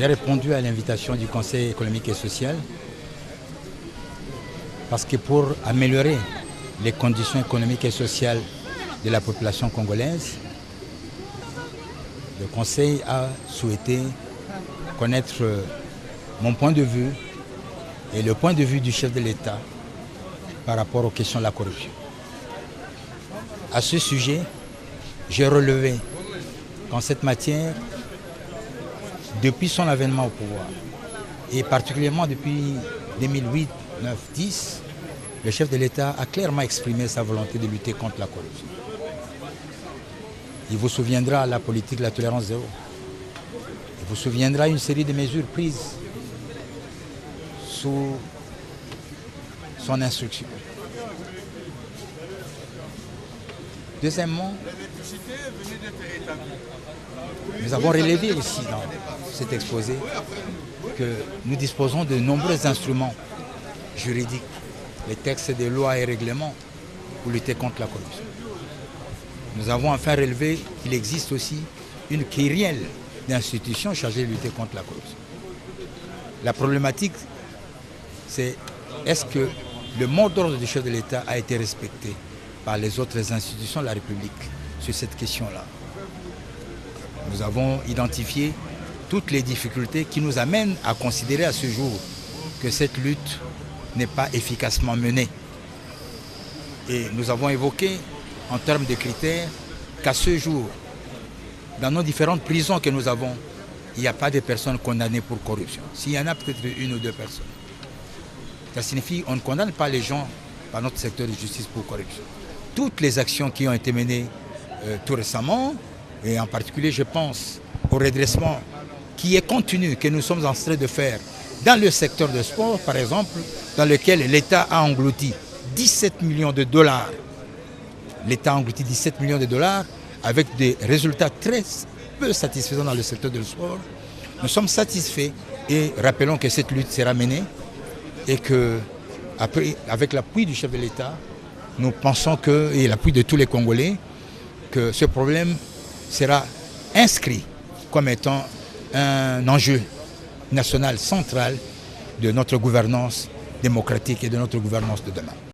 J'ai répondu à l'invitation du Conseil économique et social parce que pour améliorer les conditions économiques et sociales de la population congolaise, le Conseil a souhaité connaître mon point de vue et le point de vue du chef de l'État par rapport aux questions de la corruption. À ce sujet, j'ai relevé qu'en cette matière, depuis son avènement au pouvoir, et particulièrement depuis 2008, 9, 10, le chef de l'État a clairement exprimé sa volonté de lutter contre la corruption. Il vous souviendra la politique de la tolérance zéro. Il vous souviendra une série de mesures prises sous son instruction. Deuxièmement, nous avons relevé aussi dans cet exposé que nous disposons de nombreux instruments juridiques, les textes de lois et règlements pour lutter contre la corruption. Nous avons enfin relevé qu'il existe aussi une kyrielle d'institutions chargées de lutter contre la corruption. La problématique, c'est est-ce que le mot d'ordre du chef de l'État a été respecté par les autres institutions de la République sur cette question-là. Nous avons identifié toutes les difficultés qui nous amènent à considérer à ce jour que cette lutte n'est pas efficacement menée. Et nous avons évoqué en termes de critères qu'à ce jour, dans nos différentes prisons que nous avons, il n'y a pas de personnes condamnées pour corruption. S'il y en a peut-être une ou deux personnes. Ça signifie qu'on ne condamne pas les gens par notre secteur de justice pour corruption. Toutes les actions qui ont été menées tout récemment, et en particulier je pense au redressement qui est continu, que nous sommes en train de faire dans le secteur de sport par exemple, dans lequel l'État a englouti 17 millions de dollars. L'État a englouti 17 millions de dollars avec des résultats très peu satisfaisants dans le secteur du sport. Nous sommes satisfaits et rappelons que cette lutte sera menée et que, après, avec l'appui du chef de l'État, nous pensons que, et l'appui de tous les Congolais, que ce problème sera inscrit comme étant un enjeu national central de notre gouvernance démocratique et de notre gouvernance de demain.